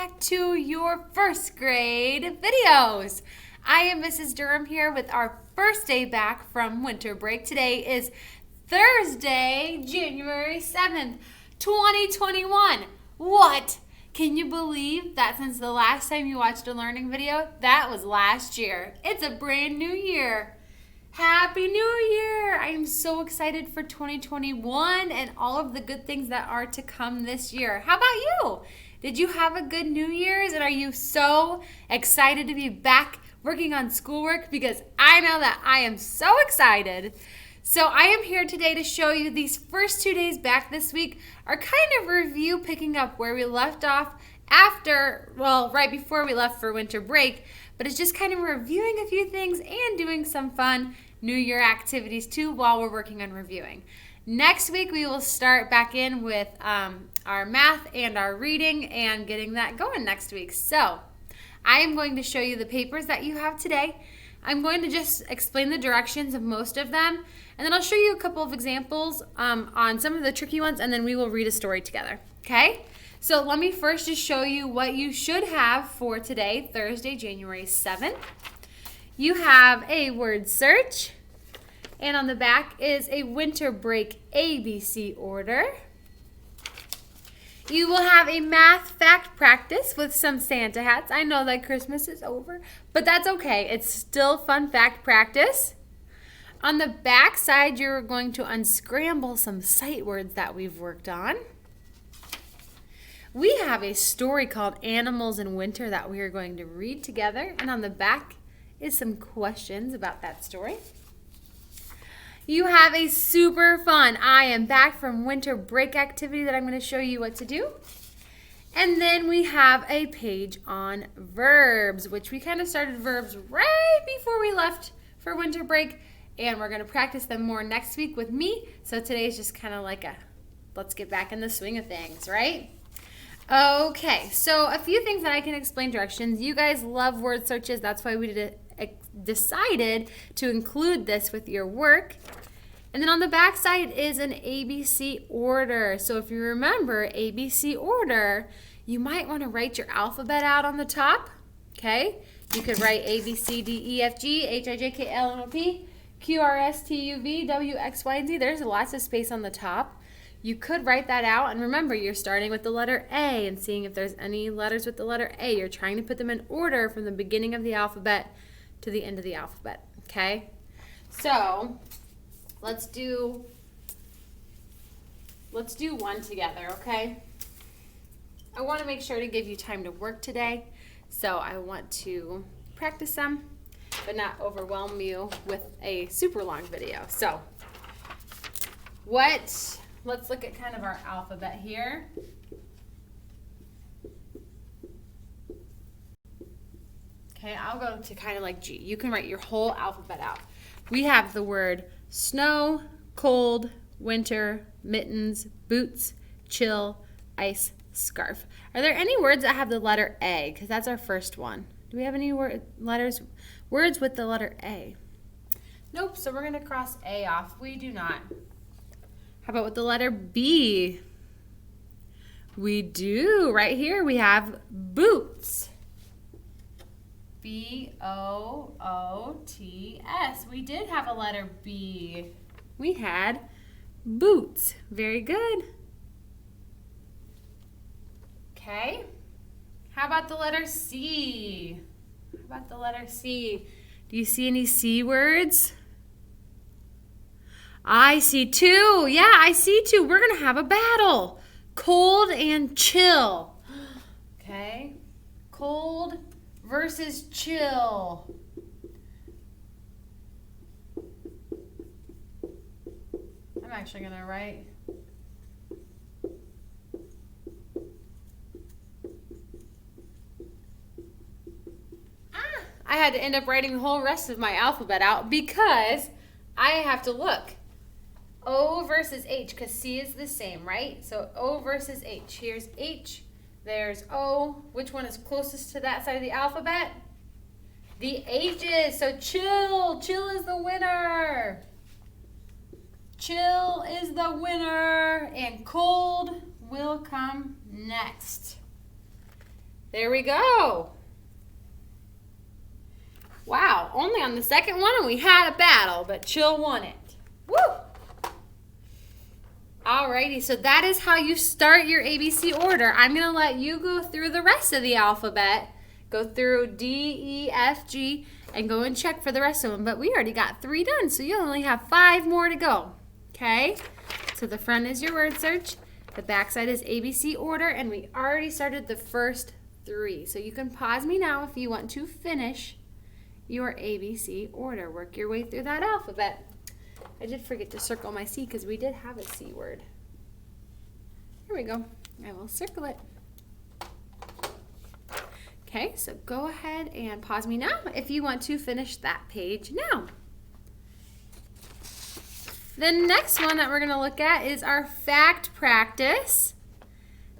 back to your first grade videos. I am Mrs. Durham here with our first day back from winter break. Today is Thursday, January 7th, 2021. What? Can you believe that since the last time you watched a learning video, that was last year? It's a brand new year. Happy New Year! I am so excited for 2021 and all of the good things that are to come this year. How about you? Did you have a good New Year's, and are you so excited to be back working on schoolwork? Because I know that I am so excited. So I am here today to show you these first 2 days back this week are kind of review, picking up where we left off right before we left for winter break. But it's just kind of reviewing a few things and doing some fun New Year activities too while we're working on reviewing. Next week we will start back in with our math and our reading and getting that going next week. So I am going to show you the papers that you have today. I'm going to just explain the directions of most of them, and then I'll show you a couple of examples on some of the tricky ones, and then we will read a story together. Okay? So let me first just show you what you should have for today, Thursday, January 7th. You have a word search, and on the back is a winter break ABC order. You will have a math fact practice with some Santa hats. I know that Christmas is over, but that's okay. It's still fun fact practice. On the back side, you're going to unscramble some sight words that we've worked on. We have a story called Animals in Winter that we are going to read together, and on the back is some questions about that story. You have a super fun I am back from winter break activity that I'm going to show you what to do. And then we have a page on verbs, which we kind of started verbs right before we left for winter break, and we're going to practice them more next week with me. So today is just kind of like a let's get back in the swing of things, right? Okay, so a few things that I can explain directions. You guys love word searches. That's why we decided to include this with your work. And then on the back side is an ABC order. So if you remember ABC order, you might want to write your alphabet out on the top. Okay? You could write A, B, C, D, E, F, G, H, I, J, K, L, M, N, P, Q, R, S, T, U, V, W, X, Y, and Z. There's lots of space on the top. You could write that out, and remember, you're starting with the letter A and seeing if there's any letters with the letter A. You're trying to put them in order from the beginning of the alphabet to the end of the alphabet, okay? So let's do one together, okay? I want to make sure to give you time to work today, so I want to practice some, but not overwhelm you with a super long video. So let's look at kind of our alphabet here. Okay, I'll go to kind of like G. You can write your whole alphabet out. We have the word snow, cold, winter, mittens, boots, chill, ice, scarf. Are there any words that have the letter A? Because that's our first one. Do we have any words with the letter A? Nope, so we're going to cross A off. We do not. How about with the letter B? We do. Right here we have boots. B-O-O-T-S. We did have a letter B. We had boots. Very good. Okay. How about the letter C? How about the letter C? Do you see any C words? I see two. Yeah, I see two. We're going to have a battle. Cold and chill. Okay. Cold versus chill. I'm actually going to write. I had to end up writing the whole rest of my alphabet out because I have to look. O versus H, because C is the same, right? So O versus H. Here's H. There's O. Which one is closest to that side of the alphabet? The H's. So chill. Chill is the winner. Chill is the winner. And cold will come next. There we go. Wow, only on the second one and we had a battle, but Chill won it. Woo! Alrighty, so that is how you start your ABC order. I'm going to let you go through the rest of the alphabet. Go through D, E, F, G, and go and check for the rest of them. But we already got 3 done, so you only have 5 more to go. Okay? So the front is your word search. The back side is ABC order, and we already started the first 3. So you can pause me now if you want to finish your ABC order. Work your way through that alphabet. I did forget to circle my C because we did have a C word. Here we go. I will circle it. Okay, so go ahead and pause me now if you want to finish that page now. The next one that we're going to look at is our fact practice.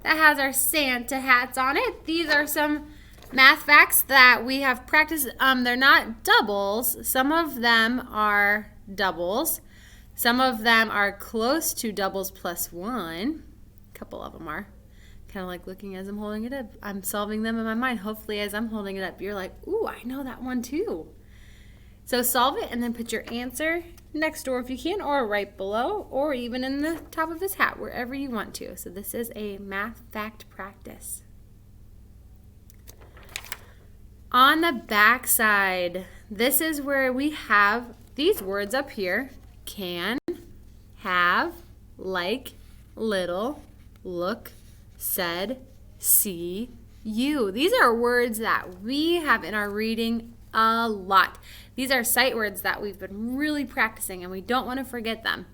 That has our Santa hats on it. These are some math facts that we have practiced. They're not doubles. Some of them are doubles. Some of them are close to doubles plus 1. A couple of them are. Kind of like looking as I'm holding it up. I'm solving them in my mind. Hopefully as I'm holding it up, you're like, ooh, I know that one too. So solve it and then put your answer next door if you can, or right below, or even in the top of his hat, wherever you want to. So this is a math fact practice. On the back side, this is where we have these words up here: can, have, like, little, look, said, see, you. These are words that we have in our reading a lot. These are sight words that we've been really practicing, and we don't want to forget them.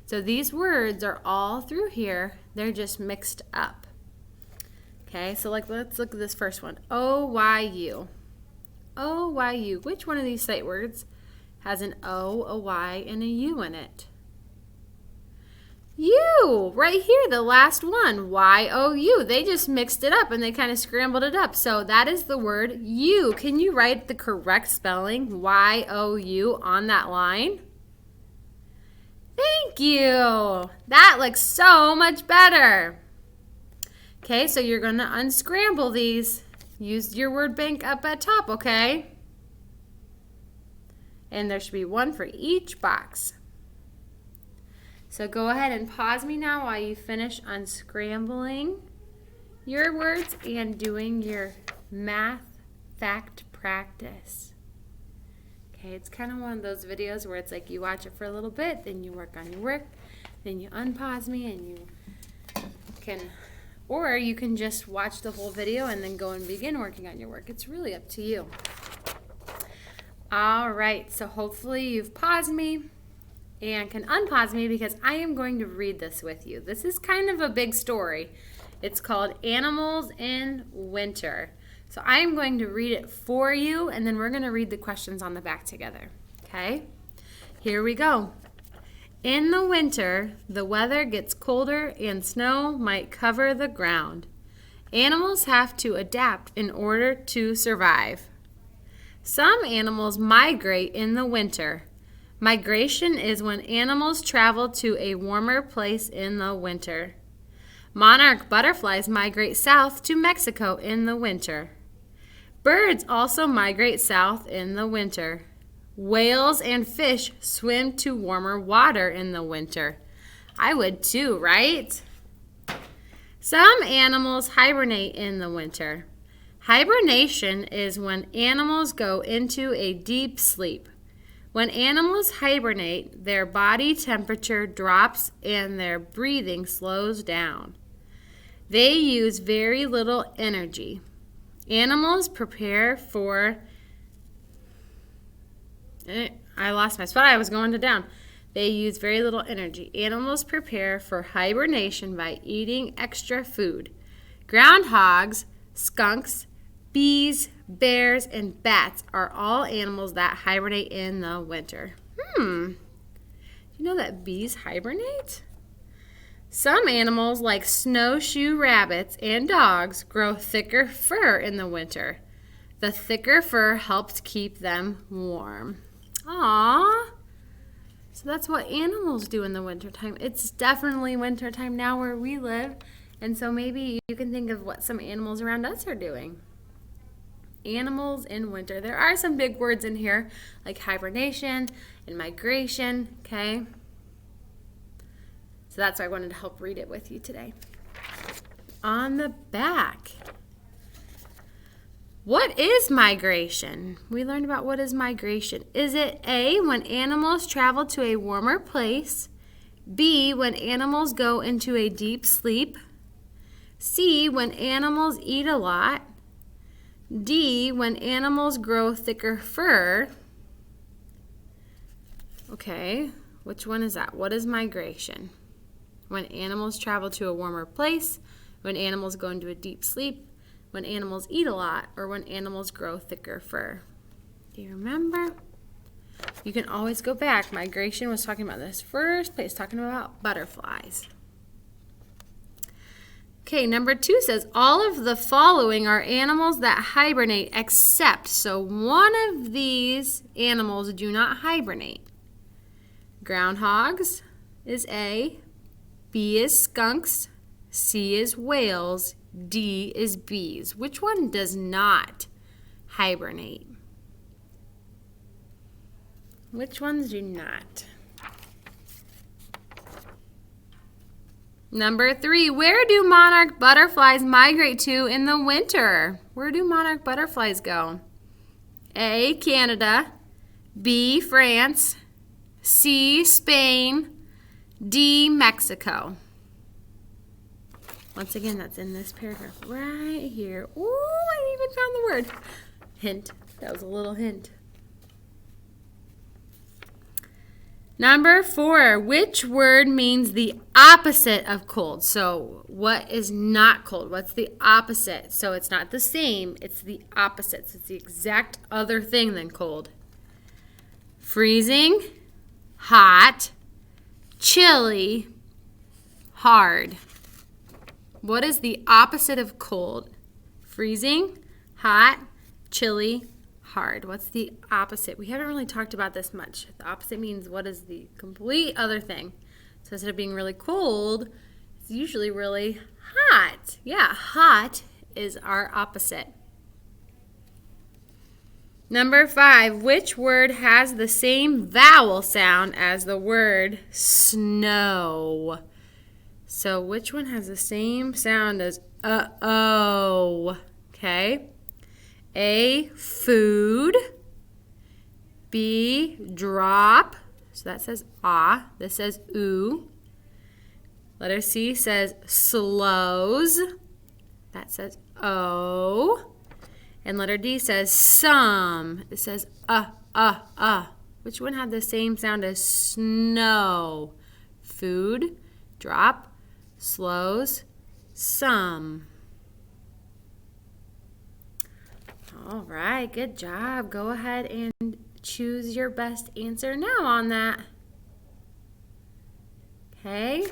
So these words are all through here. They're just mixed up. Okay, so let's look at this first one. O-Y-U. O-Y-U. Which one of these sight words has an O, a Y, and a U in it? U, right here, the last one, Y-O-U. They just mixed it up and they kind of scrambled it up. So that is the word you. Can you write the correct spelling, Y-O-U, on that line? Thank you. That looks so much better. Okay, so you're going to unscramble these. Use your word bank up at top, okay? And there should be one for each box. So go ahead and pause me now while you finish unscrambling your words and doing your math fact practice. Okay, it's kind of one of those videos where it's like you watch it for a little bit, then you work on your work, then you unpause me and you can, or you can just watch the whole video and then go and begin working on your work. It's really up to you. All right, so hopefully you've paused me and can unpause me because I am going to read this with you. This is kind of a big story. It's called Animals in Winter. So I am going to read it for you, and then we're going to read the questions on the back together. Okay? Here we go. In the winter, the weather gets colder and snow might cover the ground. Animals have to adapt in order to survive. Some animals migrate in the winter. Migration is when animals travel to a warmer place in the winter. Monarch butterflies migrate south to Mexico in the winter. Birds also migrate south in the winter. Whales and fish swim to warmer water in the winter. I would too, right? Some animals hibernate in the winter. Hibernation is when animals go into a deep sleep. When animals hibernate, their body temperature drops and their breathing slows down. They use very little energy. Animals prepare for... I lost my spot. I was going to down. They use very little energy. Animals prepare for hibernation by eating extra food. Groundhogs, skunks, bees, bears, and bats are all animals that hibernate in the winter. Do you know that bees hibernate? Some animals, like snowshoe rabbits and dogs, grow thicker fur in the winter. The thicker fur helps keep them warm. Aww. So that's what animals do in the wintertime. It's definitely wintertime now where we live, And so maybe you can think of what some animals around us are doing. Animals in winter. There are some big words in here like hibernation and migration, okay? So that's why I wanted to help read it with you today. On the back, what is migration? We learned about what is migration. Is it A, when animals travel to a warmer place? B, when animals go into a deep sleep? C, when animals eat a lot? D, when animals grow thicker fur? Okay, which one is that? What is migration? When animals travel to a warmer place, when animals go into a deep sleep, when animals eat a lot, or when animals grow thicker fur? Do you remember? You can always go back. Migration was talking about this first place, talking about butterflies. Okay, number 2 says, all of the following are animals that hibernate except, so one of these animals do not hibernate. Groundhogs is A, B is skunks, C is whales, D is bees. Which one does not hibernate? Which ones do not? Number 3, where do monarch butterflies migrate to in the winter? Where do monarch butterflies go? A, Canada, B, France, C, Spain, D, Mexico. Once again, that's in this paragraph right here. Ooh, I even found the word. Hint. That was a little hint. Number 4, which word means the opposite of cold? So what is not cold? What's the opposite? So it's not the same, it's the opposite. So it's the exact other thing than cold. Freezing, hot, chilly, hard. What is the opposite of cold? Freezing, hot, chilly, hard. What's the opposite? We haven't really talked about this much. The opposite means what is the complete other thing. So instead of being really cold, it's usually really hot. Yeah, hot is our opposite. Number 5, which word has the same vowel sound as the word snow? So which one has the same sound as uh-oh? Okay. A, food. B, drop. So that says ah. This says ooh. Letter C says slows. That says oh. And letter D says some. It says Which one had the same sound as snow? Food, drop, slows, some. All right, good job. Go ahead and choose your best answer now on that. Okay,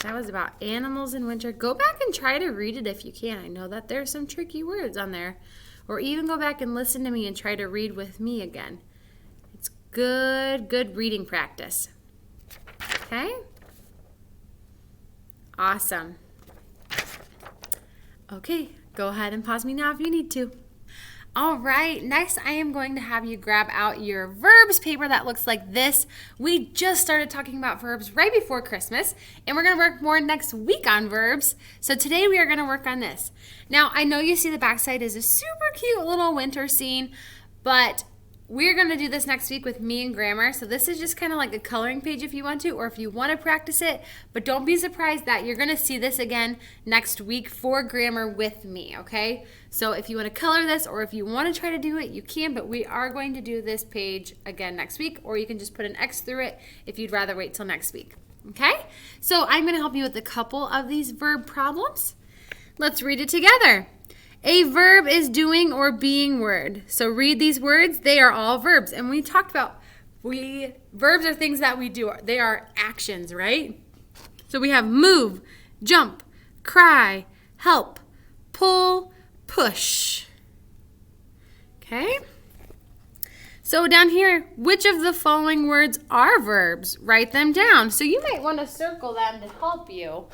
that was about animals in winter. Go back and try to read it if you can. I know that there's some tricky words on there. Or even go back and listen to me and try to read with me again. It's good reading practice. Okay? Awesome. Okay, go ahead and pause me now if you need to. All right, next I am going to have you grab out your verbs paper that looks like this. We just started talking about verbs right before Christmas, and we're going to work more next week on verbs. So today we are going to work on this. Now, I know you see the backside is a super cute little winter scene, but we're going to do this next week with me and grammar. So this is just kind of like a coloring page if you want to, or if you want to practice it. But don't be surprised that you're going to see this again next week for grammar with me, okay? So if you want to color this, or if you want to try to do it, you can. But we are going to do this page again next week, or you can just put an X through it if you'd rather wait till next week, okay? So I'm going to help you with a couple of these verb problems. Let's read it together. A verb is doing or being word. So read these words. They are all verbs. And we talked about verbs are things that we do. They are actions, right? So we have move, jump, cry, help, pull, push. Okay? So down here, which of the following words are verbs? Write them down. So you might want to circle them to help you.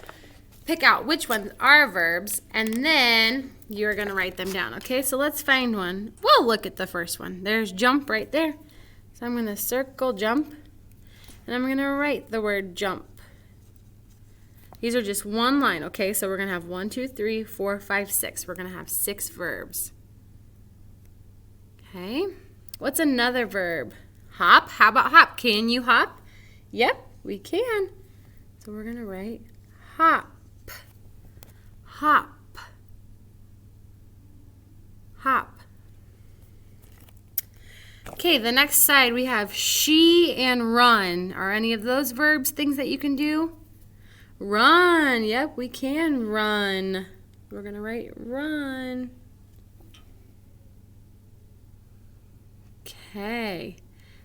pick out which ones are verbs, and then you're going to write them down. Okay, so let's find one. We'll look at the first one. There's jump right there. So I'm going to circle jump, and I'm going to write the word jump. These are just one line, okay? So we're going to have 1, 2, 3, 4, 5, 6. We're going to have 6 verbs. Okay. What's another verb? Hop. How about hop? Can you hop? Yep, we can. So we're going to write hop. Hop. Hop. Okay, the next side we have she and run. Are any of those verbs things that you can do? Run. Yep, we can run. We're going to write run. Okay.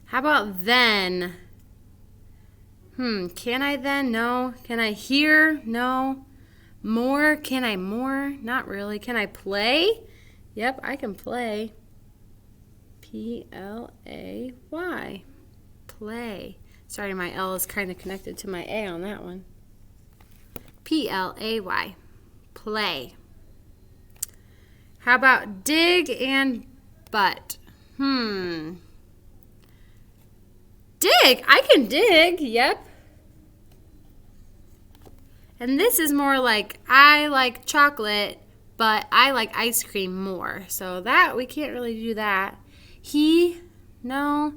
How about then? Can I then? No. Can I hear? No. More? Can I more? Not really. Can I play? Yep, I can play. P-L-A-Y. Play. Sorry, my L is kind of connected to my A on that one. P-L-A-Y. Play. How about dig and butt? Dig. I can dig. Yep. And this is more like I like chocolate, but I like ice cream more. So that, we can't really do that. He, no.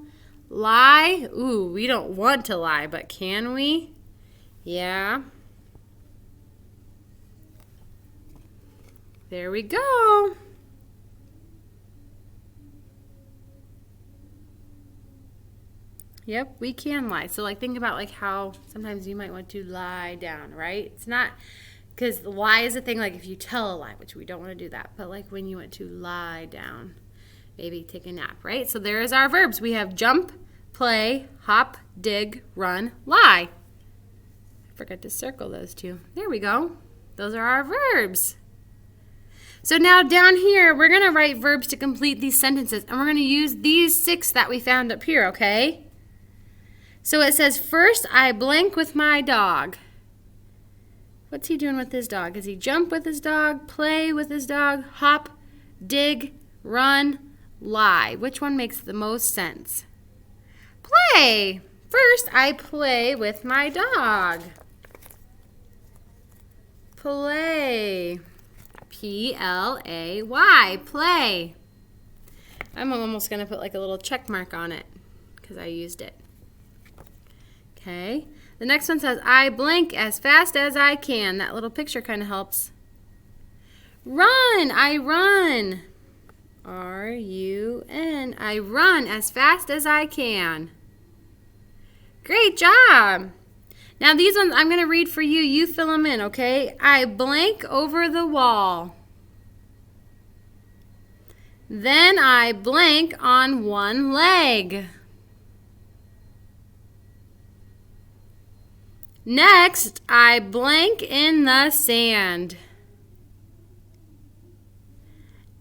Lie. Ooh, we don't want to lie, but can we? Yeah. There we go. Yep, we can lie. So like think about like how sometimes you might want to lie down, right? It's not, because lie is a thing like if you tell a lie, which we don't want to do that, but like when you want to lie down, maybe take a nap, right? So there is our verbs. We have jump, play, hop, dig, run, lie. I forgot to circle those two. There we go. Those are our verbs. So now down here, we're going to write verbs to complete these sentences, and we're going to use these 6 that we found up here, okay? So it says, first I blank with my dog. What's he doing with his dog? Does he jump with his dog, play with his dog, hop, dig, run, lie? Which one makes the most sense? Play. First I play with my dog. Play. P-L-A-Y. Play. I'm almost going to put like a little check mark on it because I used it. Okay. The next one says, I blank as fast as I can. That little picture kind of helps. Run. I run. R-U-N. I run as fast as I can. Great job. Now these ones I'm going to read for you. You fill them in, okay? I blank over the wall. Then I blank on one leg. Next, I blank in the sand.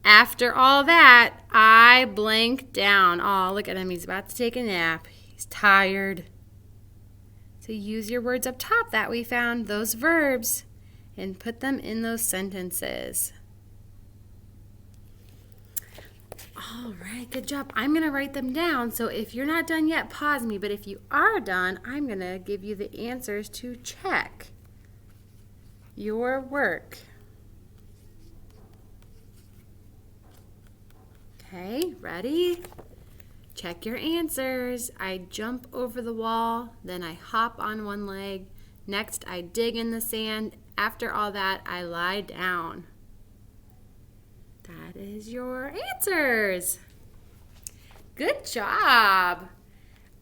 After all that, I blank down. Oh, look at him. He's about to take a nap. He's tired. So use your words up top that we found, those verbs, and put them in those sentences. All right, good job. I'm going to write them down. So if you're not done yet, pause me. But if you are done, I'm going to give you the answers to check your work. Okay, ready? Check your answers. I jump over the wall, then I hop on one leg. Next, I dig in the sand. After all that, I lie down. That is your answers. Good job.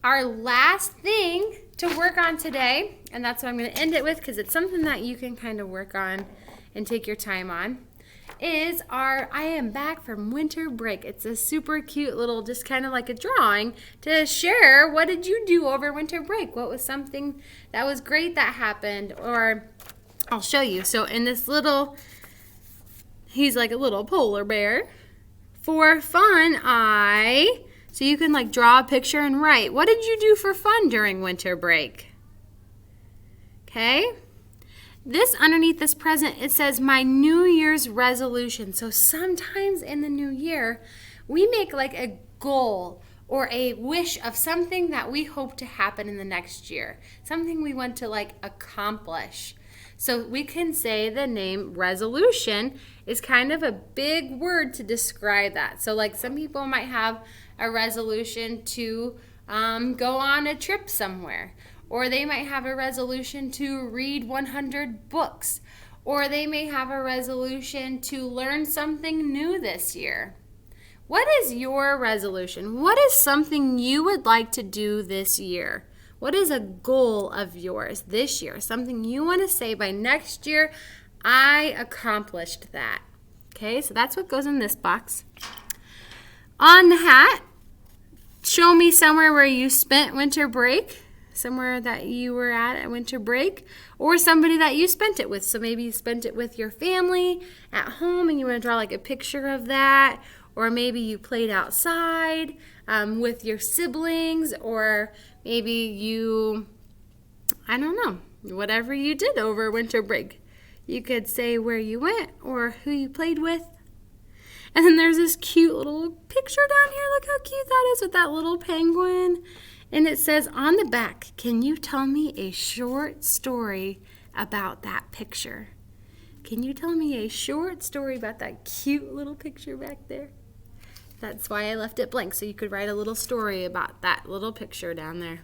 Our last thing to work on today, and that's what I'm going to end it with because it's something that you can kind of work on and take your time on, is our I am back from winter break. It's a super cute little, just kind of like a drawing to share what did you do over winter break? What was something that was great that happened? Or I'll show you. So in this little, he's like a little polar bear. For fun, so you can like draw a picture and write. What did you do for fun during winter break? Okay. This underneath this present, it says my New Year's resolution. So sometimes in the new year, we make like a goal or a wish of something that we hope to happen in the next year, something we want to like accomplish. So we can say the name resolution is kind of a big word to describe that. So like some people might have a resolution to go on a trip somewhere, or they might have a resolution to read 100 books, or they may have a resolution to learn something new this year. What is your resolution? What is something you would like to do this year? What is a goal of yours this year? Something you want to say by next year, I accomplished that. Okay, so that's what goes in this box. On the hat, show me somewhere where you spent winter break, somewhere that you were at winter break, or somebody that you spent it with. So maybe you spent it with your family at home and you want to draw like a picture of that, or maybe you played outside with your siblings, or maybe you, I don't know, whatever you did over winter break. You could say where you went or who you played with. And then there's this cute little picture down here. Look how cute that is with that little penguin. And it says on the back, can you tell me a short story about that picture? Can you tell me a short story about that cute little picture back there? That's why I left it blank, so you could write a little story about that little picture down there.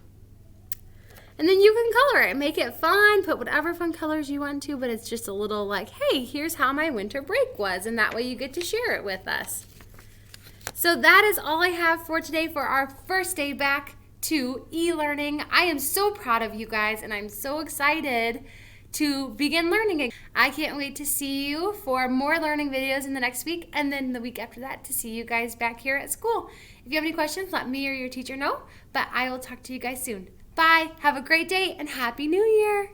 And then you can color it, make it fun, put whatever fun colors you want to, but it's just a little like, hey, here's how my winter break was, and that way you get to share it with us. So that is all I have for today for our first day back to e-learning. I am so proud of you guys, and I'm so excited to begin learning again. I can't wait to see you for more learning videos in the next week, and then the week after that to see you guys back here at school. If you have any questions, let me or your teacher know, but I will talk to you guys soon. Bye. Have a great day and Happy New Year.